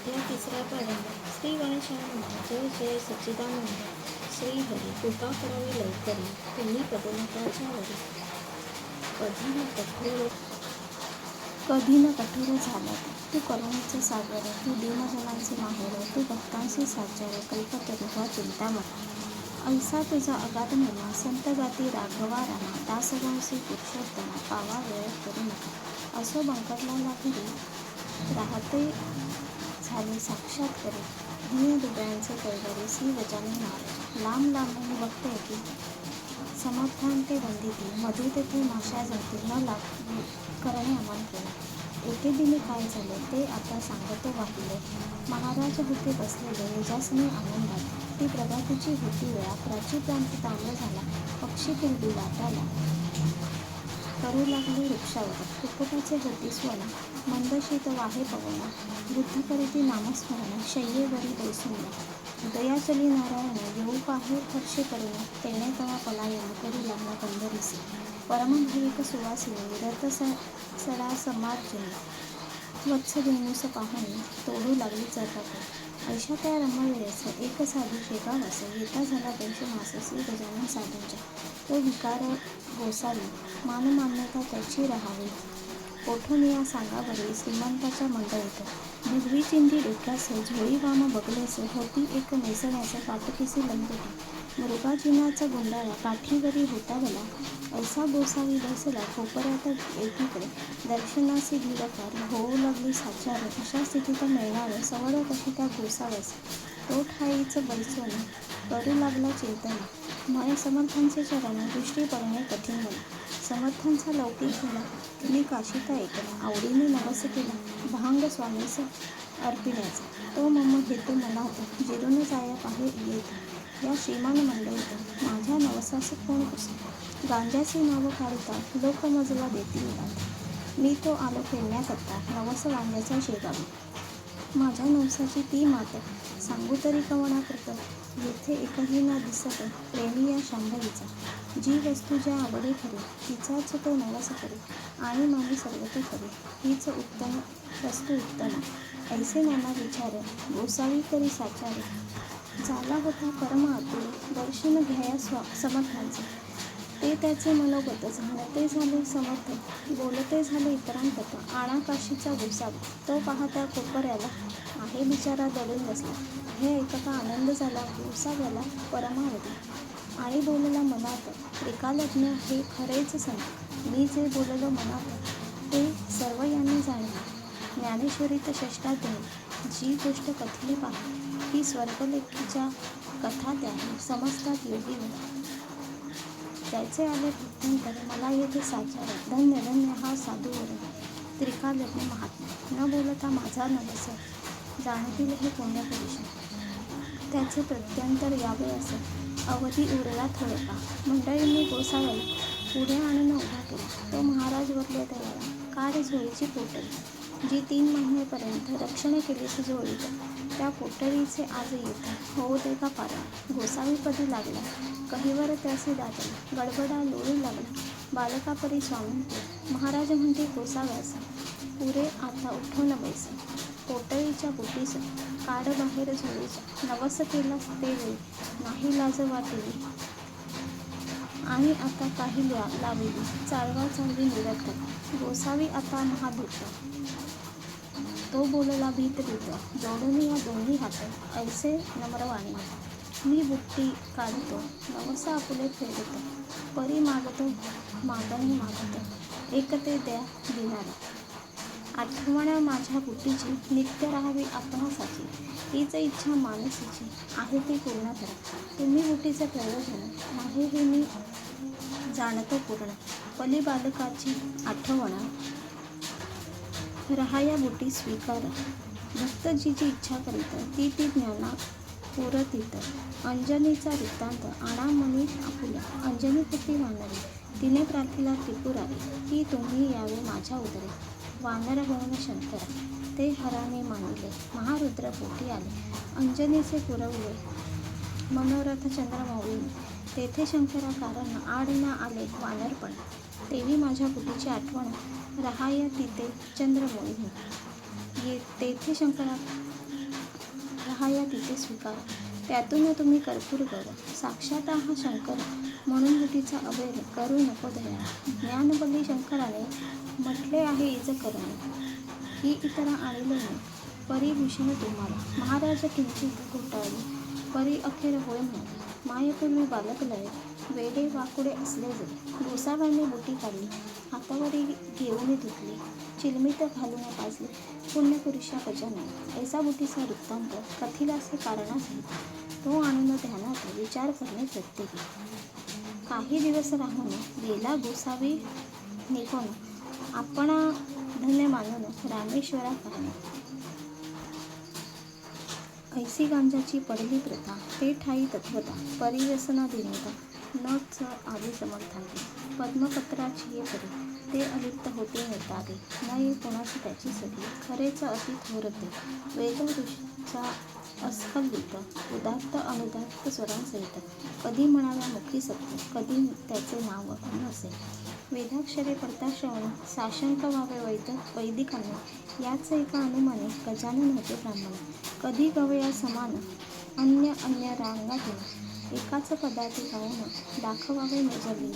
अध्याय तिसरा प्रारंभ. श्री गणेशाय नमः. जय जय सच्चिदानंद. श्री हरी. कृपा करावी लवकरी, तुम्ही पदनकाच्या वरी. कधी न कठोर झाला तू करुणेचे सागर, तू दीनजनांचे माहेर, तू भक्तांशी साचार, कल्पतरू ह्या चिंतामणा. ऐसा तुझा अगाध महिमा, संत गाती राघवा रामा, दासवंशी पुरुषोत्तमा, पावा वेळ करू नका. असो बंकटलाला घरी राहते झाले साक्षात करी, दीन हृदयांचे कैवारी श्री गजानन महाराज. लांब लांबून बघते की समर्थांते वंदिती, मधु तेथे माशा जंती, न लाभ करणे अमान केला. एके दिनी काय झाले ते आता सांगतो वाहिले. महाराज होते बसलेले निजासने आनंदात, ती प्रभातीची होती वेळा, प्राची प्रांत तांब झाला, पक्षी किलबी लाटाला करू लागले वृक्षावर, कुक्कुटाचे होती स्वन, मंद शीत वाहे पवन, बुद्ध करीती नामस्मरण, शय्येवरी बैसून, दयाचली नारायण येऊ पाहे हर्षे करून, तेणे तवा पलायन करू लागला पंढरीसी, परमभाविक सुवासिनी विरत सडा समार्जनी, वत्स वेणूस पाहुणी तोडू लागली चरकाकू. ऐशा त्या रमवेळेस एक साधू शेगावास येता झाला दंशमास श्री गजानन साधूंच्या. तो विकार गोसावी, मानमान्यता त्याची राहावी, कोठनिया सांगावरी श्रीमंताच्या मंडळीत, भिगवी चिंधी डोक्यास झोळी वाम बगलेस, होती एक नेसण्यास काटकीसी लंगोटी, मृगाजिनाचा गुंडाळा काठीवरी होता भला. ऐसा गोसावी बसला कोपऱ्यात एकीकडे, दर्शनासी भीडकार होऊ लागली साचार. अशा स्थितीत मिळणार सवड कशी त्या गोसाव्यास, तो ठाईच बैसून करू लागला चिंतन, म्हणे समर्थांचे चरण दृष्टी पडणे कठीण मला. समर्थांचा लौकिक झाला मी काशीता ऐकला, आवडीने नवस केला भांग स्वामीस अर्पिण्याचा, तो मम हेतू मनात जिरून जाया पाहे येत, या श्रीमान मंडळीत माझ्या नवसास कोण पुसे, गांजाचे नाव काढता लोकमजला देतील गात, मी तो आलो फिरण्याकरता नवस गांजाचा शेगावी. माझ्या नवसाची ती मात सांगू तरी कवना कृत, येथे एकही ना दिसत प्रेमी या शांभवीचा, जी वस्तू ज्या आवडे खरी तिचाच तो नवस करी, आणि मानी सर्वतो खरी हीच उत्तम वस्तू उत्तम. ऐसे नाना विचार गोसावी करी साचार, झाला होता परम आतुर दर्शन घ्याया समर्थांचे, ते त्याचे मनोगत झाणते झाले समर्थ, बोलते झाले इतरांकत, आणा काशीचा गोसावी, तो पाहता कोपऱ्याला आहे बिचारा दडून बसला. हे ऐकता आनंद झाला गोसाव्याला परमावधी, आणि बोलला मनात त्रिकालज्ञ हे खरेच संत, मी जे बोललो मनात ते सर्व यांनी जाणले. ज्ञानेश्वरीत षष्ठाध्यायी जी गोष्ट कथली पाहि, ती स्वर्गलेखीच्या कथा त्याही समजतात योगीवर, त्याचे आले भक्तांतर मला येथे साचार, धन्य धन्य हा साधूवर त्रिकालज्ञ महात्मा, न बोलता माझा नवस जाणतील हे पुण्यपुरुष, त्याचे प्रत्यंतर यावे असे अवधी उरला थोडका. मंडळींनी गोसाव्याला पुढे आणून उभा केला. तो महाराज वरले दयाळा, काढ झोळीची पोटली, जी 3 महिनेपर्यंत रक्षण केलीस झोळीत, त्या पोटलीचे आज येत होऊ दे का पारण. गोसावीपदी लागला कहिवर त्यासी दाटला, गडबडा लोळू लागला बालकापरी स्वामींपुढे. महाराज म्हणते गोसाव्यास, पुरे आता उठून बैस, पोटळीच्या बुटीस काढ बाहेर झोळीच्या, नवस केलास ते वेळी नाही लाज वाटेली, आणि आता काही लावेली चालवा चालवी निरर्थक. गोसावी आता महाभूत, तो बोलला भीत भीत, जोडून या दोन्ही हात ऐसे नम्रवाणी, मी बुट्टी काढतो नवस आपुले फेडतो, परी मागतो मागणे मागतो, एक ते द्या दिनाला. आठवण माझ्या बुट्टीची नित्य राहावी आपणासाची, हीच इच्छा मानसीची आहे ती पूर्ण करा. तुम्ही बुट्टीचे प्रयोजन नाही हे मी जाणतो पूर्ण, पली बालकाची आठवण रहाया बुटी स्वीकार. भक्त जी जी इच्छा करीत ती ती ज्ञाना पुरतीत, अंजनीचा वृत्तांत आणा मनी आपुल्या, अंजनी पुती वानरी तिने प्रार्थिला त्रिपुरारी, की तुम्ही यावे माझ्या उदरे, वानर गण शंकर ते हराने मानिले, महारुद्र पोटी आले, अंजनीचे पुरवले मनोरथ चंद्रमौळीने, तेथे शंकरा कारण आड ना आले वानरपण, तेवी माझ्या बुटीची आठवण रहाय तिथे चंद्रमौळीने, तेथे शंकरा राहाया तिथे स्वीकार, त्यातून तुम्ही कर्पूर गौर, साक्षात हा शंकर, म्हणून हुटीचा अवैर, करू नको दया. ज्ञानबली शंकराने म्हटले आहे इज करून, ही इतरा आणले मी, परी भूषण तुम्हाला. महाराज किंचित घोटाळले, परी अखेर होय म्हणाले. मायेपूर्वी बालक लय, वेडे वाकुडे असले जरी. गोसाव्यांनी बुटी काढली, हातावरी घेऊन धुतली, चिलमीत घालून पाजली, पुण्यपुरुषा गजानन. ऐसा बुटीचा वृत्तांत कथिलासे कारणासहित तो आणून ध्यानात विचार करणे प्रत्येकी. काही दिवस राहून गेला गोसावी निघून, आपणा धन्य मानून रामेश्वरा कारणे. ऐसी गांजाची पडली प्रथा, ते ठाई तत्वता, परिव्यसना दीनता, नच आली समर्थांती. पद्मपत्राची ये करी, ते अलिप्त होते नेतागे, न ये कोणाची त्याची सगी. खरेच अति थोरते, वेदवृषा अस्खलित, उदात्त अनुदात्त स्वरांसहित. कधी म्हणाव्या मुखी सत्य, कधी त्याचे नाव नसे. वेदाक्षरे पडता श्रवणी, साशंक व्हावे वैदिकांनी. याच एका अनुमाने गजानन होते ब्राह्मण. कधी गवया समान अन्य अन्य रांगातील, एकाच पदाती गाऊन दाखवावे निजली.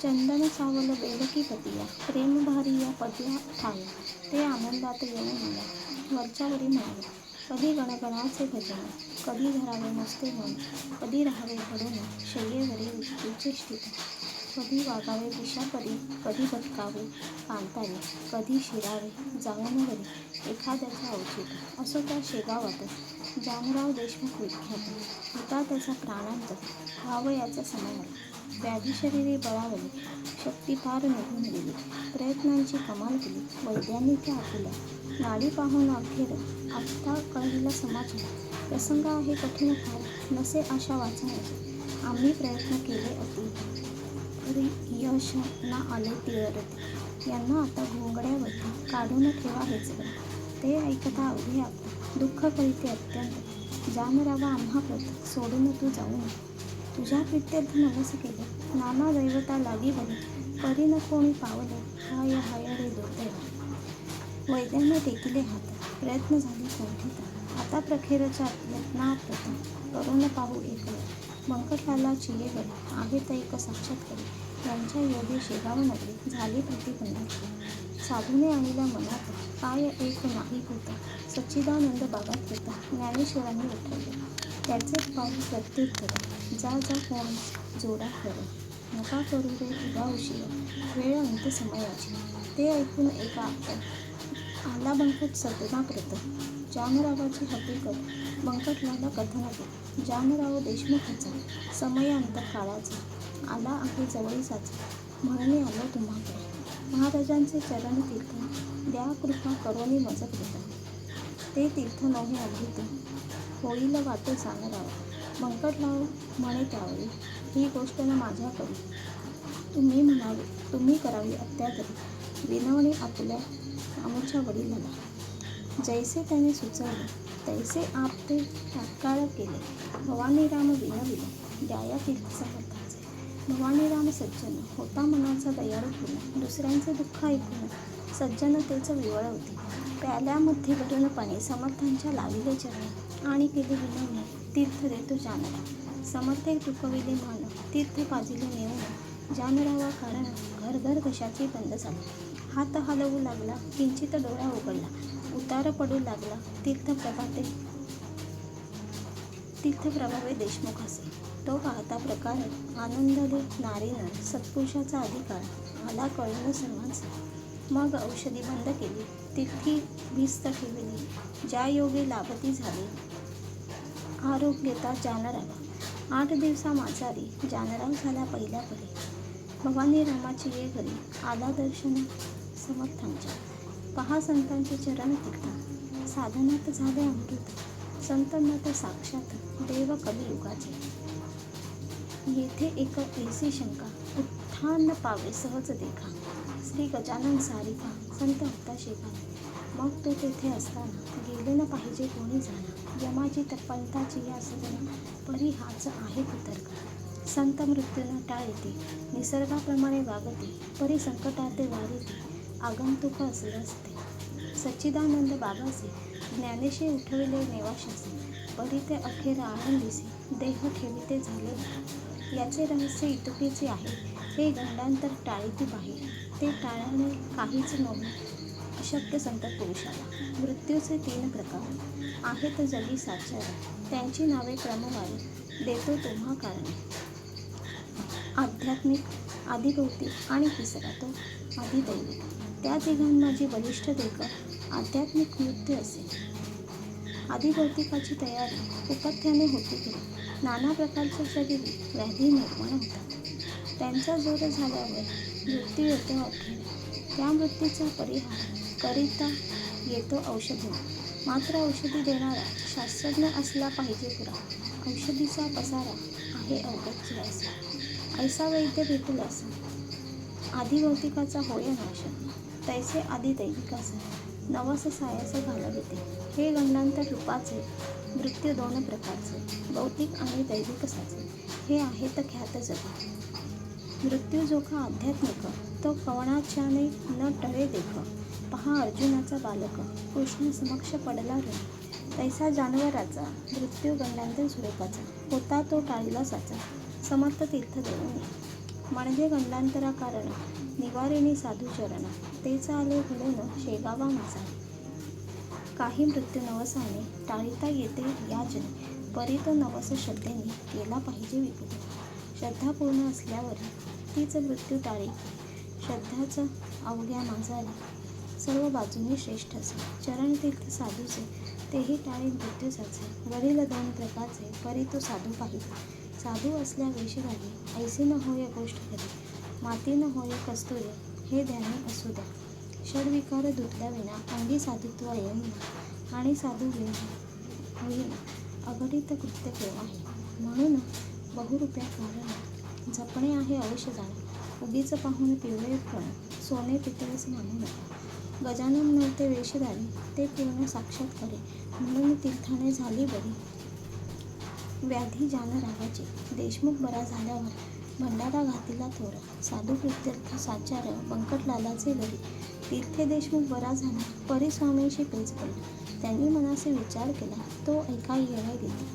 चंदन सावल बेलकी पतिया, प्रेम भारी या पदला ठाया. ते आनंदात येऊन मला वरच्यावरी म्हणाले. कधी गणगणाचे भजन, कधी धरावे नुसते मन, कधी राहावे पडून शय्येवरी विचेष्टित. कधी वागावे विषापरी, कधी भटकावे कांतारी, कधी शिरावे जाऊन घरी एखाद्याचा औचित. असो त्या शेगावात जानराव देशमुख विख्यात, होता त्याचा प्राणांत व्हावयाचा समय आला. व्याधी शरीरी बळावली, शक्ती फार निघून गेली, प्रयत्नांची कमाल केली. वैद्यांनी त्या आपुल्या नाडी पाहून अखेर आत्ता कळलेला समाचार. प्रसंग आहे कठीण फार, नसे आशा वाचण्याची. आम्ही प्रयत्न केले अति, तरी यश ना आले तिळरती. यांना आता घोंगड्यावरती काढून ठेवा हेच बरे. ते ऐकता अवघे आपले दुःख करीते अत्यंत. जानरावा आम्हा प्रत सोडून तू जाऊ नको. तुझ्या प्रीत्यर्थ नवस केले, नाना दैवता लागी बरे. परी न कोणी पावले, हाय हाय रे दुर्दैव. वैद्याने टेकिले हात, प्रयत्न झाली कोणठीता. आता प्रखेरच्या यत्नाप्रत करून पाहू एक वेळ. बंकटलालाची ये गरी, आहेत एक साक्षात्कारी. यांच्या योगे शेगाव नगरी झाली प्रतिबंधाची. साधूने आणीला मनात, काय एक नाही होता. सच्चिदानंद बागात होता, ज्ञानेश्वरांनी उठवले. त्याचे पाऊल प्रत्येक करा, जा जा कोण जोडा कर. नका करू रे उगा उशीर, वेळ अंत समयाची. ते ऐकून एका आला बंकट सदनाप्रत. जानरावाची हकीकत बंकटलाला कथन केली. जानराव देशमुखाचा समयांत काळाचा, आला आहे जवळीसाचा, म्हणून आलो तुम्हाकडे. महाराजांचे चरण तीर्थ द्या कृपा करोनी मज कृपा. ते तीर्थ नव्हे अमृत, होईल वाटे जानराव. बंकटराव म्हणे त्यावेळी, ही गोष्ट न माझ्या करी, तुम्ही करावी अत्यातरी. विनवणी आपल्या आमच्या वडिलाला. जैसे त्याने सुचवले तैसे आप ते तात्काळ केले. भवानीराम विनविले, द्याया तीर्थ समर्थाचे. भवानीराम सज्जन होता, मनाचा दयाळू पूर्ण. दुसऱ्यांचे दुःख ऐकून सज्जनतेचं विवळ होते. प्याल्यामध्ये भरून पाणी समर्थांच्या लाविले चरण, आणि केले विनवणी तीर्थ देतो जानराव. समर्थे टुकविले मान, तीर्थ पाजिले नेऊन. जानरावा कारण घरघर कशाची बंद झाली. हात हलवू लागला, किंचित डोळा उघडला, उतार पडू लागला. तीर्थप्रभावे देशमुख असे. तो पाहता प्रकार आनंदले नारीनं, सत्पुरुषाचा अधिकार आला कळून सर्वांचा. मग औषधी बंद केली, तिथी भिस्त ठेवली, ज्या योगे लाभती झाली आरोग्यता जानरावा. 8 दिवसा माजारी जानराव झाला पहिल्या परी. भवानीरामाची ये घरी, आला दर्शन समर्थांच्या. पहा संतांचे चरण तीर्थ, साधनात झाले अमृत. संत नत साक्षात देव कलियुगाचे. येथे एक ऐसी शंका, उत्थान पावे सहज देखा. श्री गजानन सारिका, संत होता शेगावी. मग तो तेथे असताना गेले न पाहिजे कोणी जाणा. यमाची तत्परताची या सदना, परी हाच आहे कुतर्क. संत मृत्यूला टाळते, निसर्गाप्रमाणे वागते, परी संकटाते वारिते, आगंतुक असले असते. सच्चिदानंद बाबाचे ज्ञानेशी उठविले नेवाशाचे, परी ते अखेर आळंदीसी देह ठेविते झाले. याचे रहस्य इतुकीचे आहे. हे गंडांतर टाळीती बाहेर. ते टाळणे काहीच नव्हे अशक्य संत पुरुषाला. मृत्यूचे 3 प्रकार आहेत जगी साचार. त्यांची नावे क्रमवारी देतो तुम्हा कारणे. आध्यात्मिक, आदिभौतिक आणि तिसरा तो आदिदैविक. त्या तिघांमाझी बलिष्ठ देख आध्यात्मिक मृत्यू असे. आदिभौतिकाची तयारी उपथ्याने होती की नाना प्रकारच्या शरीरी व्याधी निर्माण होतात. त्यांचा जोर झाल्यावर मृत्यू येतो अखेर. त्या मृत्यूचा परिहार करिता येतो औषधी. मात्र औषधी देणारा शास्त्रज्ञ असला पाहिजे पुरा. औषधीचा पसारा आहे अवघड असा. ऐसा वैद्य भेटेल असा. आदिभौतिकाचा होय नाश तैसे आदिदैविकाचा. नवस सायास घालविते. हे गंडांतर रूपाचे मृत्यू 2 प्रकारचे भौतिक आणि दैविक साचे. हे आहेत ख्यात जगी. मृत्यू जोखा आध्यात्मिक तो कवणाच्याने न टळे देख. पहा अर्जुनाचा बालक कृष्ण समक्ष पडला रे. तैसा जानवराचा मृत्यू गंडांतर स्वरूपाचा होता तो टाळीला साचा. समर्थ तीर्थ देऊनी म्हणजे गंडांतरा कारण निवारिणी साधू चरण. तेच आले घडून शेगावा माझा. काही मृत्यू नवसाने टाळीता येते याजने. परी तो नवस श्रद्धेने केला पाहिजे विपुल. श्रद्धा पूर्ण असल्यावर तीच मृत्यू टाळी. श्रद्धाच अवघ्या माझाला सर्व बाजूने श्रेष्ठ असे. चरणतीर्थ साधूचे तेही टाळी मृत्यू साचे. वरील 2 प्रकारचे परी तो साधू पाहिजे. साधू असल्या वेशधारी ऐसी न होय गोष्ट खरी. माती न होय कस्तुरी हे ध्यानी असू द्या. षडविकार धुतल्या विना अंगी साधुत्व येईना. आणि साधू होईना अघटित कृत्य केव्हाही. म्हणून बहुरूप्या कारण जपणे आहे अवश्य जाणे. उगीच पाहून पिवळे पण सोने पितळेस मानू नका. गजानन नव्हते वेशधारी ते पूर्ण साक्षात करे. म्हणून तीर्थाने झाली बरी व्याधी जान रागाची. देशमुख बरा झाल्यावर भंडारा घातीला थोर. साधू कृत्यर्थ साचार बंकटलालाचे घरी. तीर्थे देशमुख बरा झाला परी स्वामींशी पेच पडला. त्यांनी मनासे विचार केला तो ऐका येणे दिली.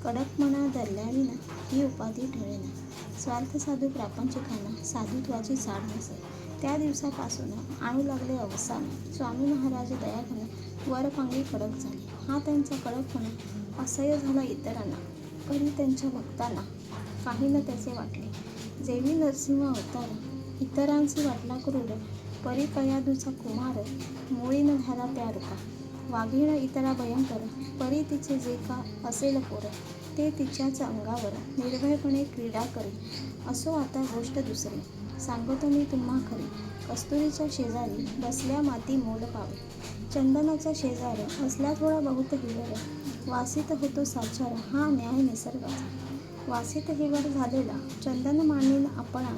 कडक मना धरल्याविना ही उपाधी ठरेना. स्वार्थ साधू प्रापंचिकांना साधुत्वाची चाड नसे. त्या दिवसापासून आणू लागले अवसान. स्वामी महाराज दयाघन वरपांगी कडक झाले. हा त्यांचा कडकपणा असह्य झाला इतरांना. परी त्यांच्या भक्तांना काही न त्याचे वाटले. जेवी नरसिंह अवतार इतरांचे वाटला क्रूर. परी कयाधूचा कुमार मुळी न झाला त्या रूपा. वाघीण इतरा भयंकर परी तिचे जे का असेल पोर. ते तिच्याच अंगावर निर्भयपणे क्रीडा करी. असो आता गोष्ट दुसरी सांगतो मी तुम्हा खरी. कस्तुरीच्या शेजारी बसल्या माती मोल पावे. चंदनाचा शेजार असल्या थोडा बहुत हिवर. वासित होतो साचार हा न्याय निसर्गाचा. वासित हिवर झालेला चंदन मानीन आपणा.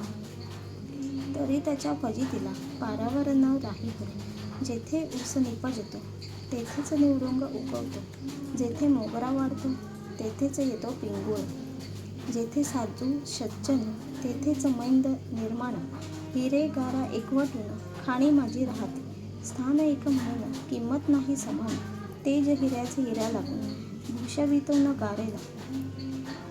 तरी त्याच्या फजितीला पारावर न राही पुरे. जेथे ऊस निपजतो तेथेच निवडुंग उगवतो. जेथे मोगरा वाढतो तेथेच येतो पिंगुळ. जेथे साधू सज्जन तेथेच मैंद निर्माण. हिरे गारा एकवटून खाणी माझी राहते. स्थान एक म्हणून किंमत नाही समान. तेज हिऱ्याचे हिरा लागून भूषवितो न गारेला.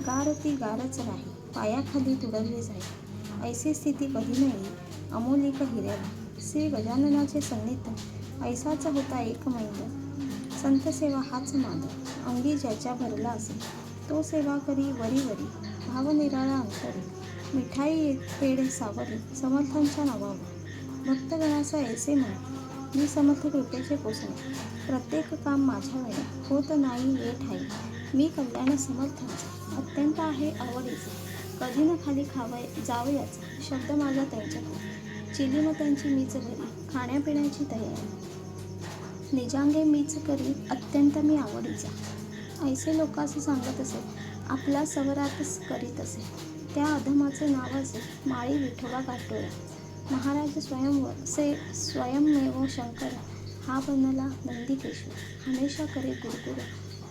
गार ती गारच राही पायाखाली तुडवली जाईल. ऐसी स्थिती कधी नाही अमोलिक हिऱ्याला. श्री गजाननाचे संनिध ऐसाच होता एक मैंद. संत सेवा हाच माद अंगी ज्याच्या भरला असे. तो सेवा करी वरी वरी भाव निराळा अंतरी. मिठाई पेढे सावरी समर्थांच्या नावावर. भक्तगणाचा ऐसे म्हणे मी समर्थ कृपेचे पोसणे. प्रत्येक काम माझ्या वेळी होत नाही ये ठाई. मी कल्याण समर्थांचा अत्यंत आहे आवडीचे. कधी न खाली खावय जावयाचा शब्द माझा त्यांच्याकडे. चिलीम त्यांची मीच घरी खाण्यापिण्याची तयारी. निजांगे मीच करी अत्यंत मी आवडीचा. ऐसे लोकांस सांगत असे आपला सवरातच करीत असे. त्या अधमाचे नाव असे माळी विठोबा काटोळा. महाराज स्वयंमेव शंकर हा बनला नंदीकेश्वर. हमेशा करे गुरगुर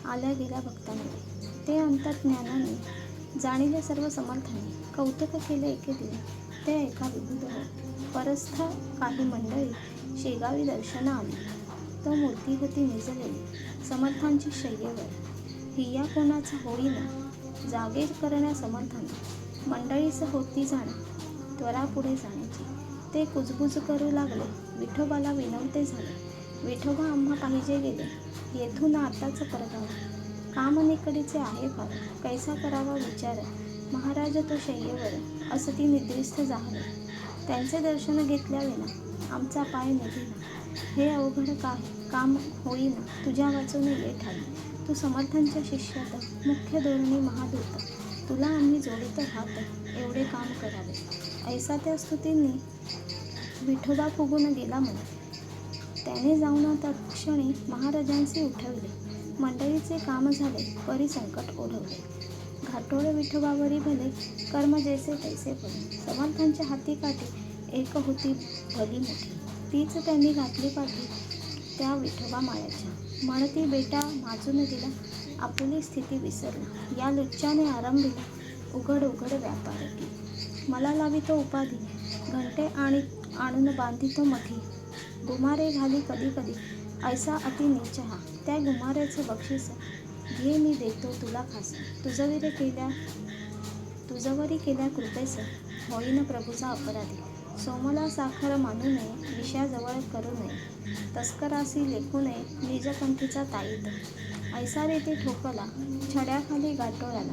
आल्या गेल्या भक्तांमध्ये. ते अंतर्ज्ञानाने जाणिले सर्व समर्थांनी. कौतुक केले एके दिनी ते ऐका विभूत हो. परस्थ काही मंडळी शेगावी दर्शना आली. तो मूर्ती होती निजलेली समर्थांची शय्येवर. हिया कोणाचा होईना, जागे करण्या समर्थांना. मंडळीच होती जाणं, त्वरा पुढे जाण्याची. ते कुजबुज करू लागले. विठोबाला विनवते झाले. विठोबा आम्हा पाहिजे गेले, येथून आताच परगावा. काम निकडीचे आहे फार, कैसा करावा विचार. महाराज तो शय्येवर, असती निद्रिस्त जाहले. त्यांचे दर्शन घेतल्याविना आमचा पाय निघेना. हे अवघड काम होईना, तुझ्या वाचून ये ठाई. तू समर्थांच्या शिष्यात, मुख्य धोरणी महादूत. तुला आम्ही जोडीत हात, एवढे काम करावे. ऐसा त्या स्तुतींनी विठोबा फुगून गेला म्हणा. त्याने जाऊन तत्क्षणी महाराजांचे उठवले. मंडळीचे काम झाले, परी संकट ओढवले. घाटोळ विठोबावरी भले, कर्म जैसे तैसे फळे. समर्थांच्या हाती काठी एक होती भली मोठी, तीच त्यांनी घातली पाठी त्या विठोबा मायाच्या. म्हणती बेटा माजून दिला, आपुली स्थिती विसरला. या लुच्च्याने आरंभिला, उघड उघड व्यापार की. मला लावितो उपाधी, घंटे आणून बांधितो मठी. गुमारे घाली कधी कधी, ऐसा अति नीच हा. त्या गुमाऱ्याचे बक्षीस घे मी देतो तुला खास. तुझवरी केल्या कृपेस, होईन प्रभूचा अपराधी. सोमला साखर मानू नये, विषयाजवळ करू नये. तस्करासी लेखू नये, निजकंठीचा ताईत. ऐसा रीती ठोकला, छड्याखाली गाठोळाला.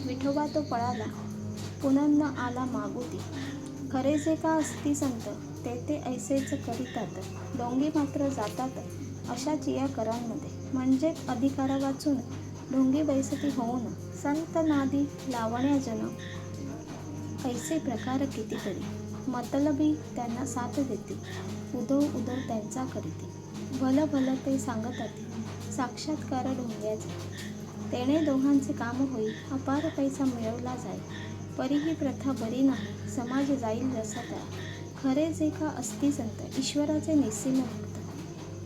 विठोबा तो पळाला, पुनन्न आला मागुती. खरे जे का असती संत, ते ऐसेच करीतात. डोंगी मात्र जातात, अशा चिया करांमध्ये. म्हणजे अधिकारा वाचून, ढोंगी बैसती होऊन. संत नादी लावण्या जन, ऐसे प्रकार कितीतरी. मतलबी त्यांना साथ देती, उदो उदो त्यांचा करीती. भल भल ते सांगताती, साक्षात्कार ढोंग्याचे. तेणे दोघांचे काम होई, अपार पैसा मिळवला जाई. परी ही प्रथा बरी नाही, समाज जाईल रसातळा. खरे जे का असती संत, ईश्वराचे निस्सीम भक्त.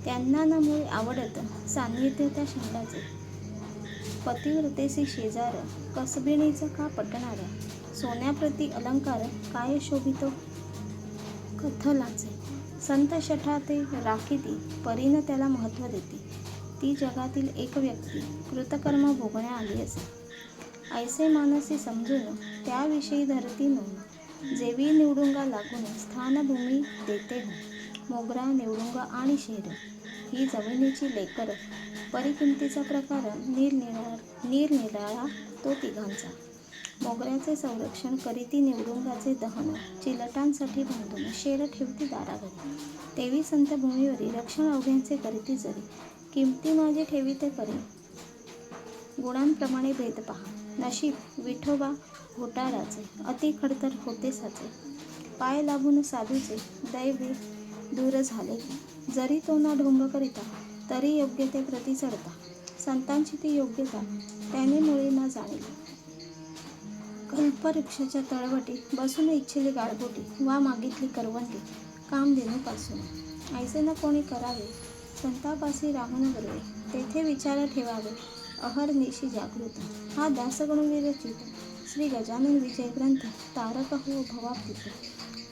त्यांना न मुळे आवडत, सान्निध्य त्या शंडाचे. पतिव्रतेसी शेजार, कसबिणीचा का पटणाऱ्या. सोन्याप्रती अलंकार, काय शोभितो कथलाचे. संत शठा ते राखीती, परीनं त्याला महत्त्व देती. ती जगातील एक व्यक्ती, कृतकर्म भोगण्या आली असे. ऐसे मानसी समजून, त्याविषयी धरती नोंद. जेवी निवडुंगा लागून, स्थानभूमी देते हो. मोगरा, निवडुंगा आणि शेर, ही जमिनीची लेकर. परिकिमतीचा प्रकार निरनिराळा तो तिघांचा. मोगऱ्याचे संरक्षण करीती निवडुंगाचे दहन, चिलटांसाठी बांधून. शेर ठेवती दाराघरी, तेवी संत भूमीवरी. रक्षण अवघ्यांचे करीती जरी, किमती माझी ठेवीते परी. गुणांप्रमाणे भेद पहा, नशीब विठोबा घोटाळाचे. अति खडतर होते साचे, पाय लागून साधूचे. दैवे दूर झाले, जरी तो ना ढोंग करिता, तरी योग्य ते प्रति चढता. संतांची ती योग्यता, त्याने मुळे ना जाणली. कल्पवृक्षाच्या तळवटी, बसून इच्छिली गाळबोटी. वा मागितली करवंटी, काम देणूपासून. ऐसे न कोणी करावे, संतापासी राहून बरवे. तेथे विचार ठेवावे, अहर्निशी जागृत. हा दासगण विरचित, श्री गजानन विजय ग्रंथ. तारक हो भवाब्दीत,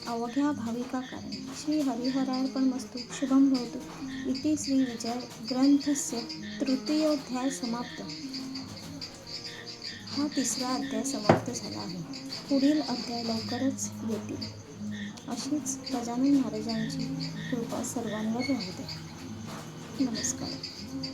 अवघ्या भाविका कारणे. श्री हरिहरार्पणमस्तु. शुभं भवतु इति श्री विजय ग्रंथस्य तृतीयोध्याय समाप्त. हा तिसरा अध्याय समाप्त झाला आहे. पुढील अध्याय लवकरच येतील. अशीच गजानन महाराजांची कृपा सर्वांवर राहू दे. नमस्कार.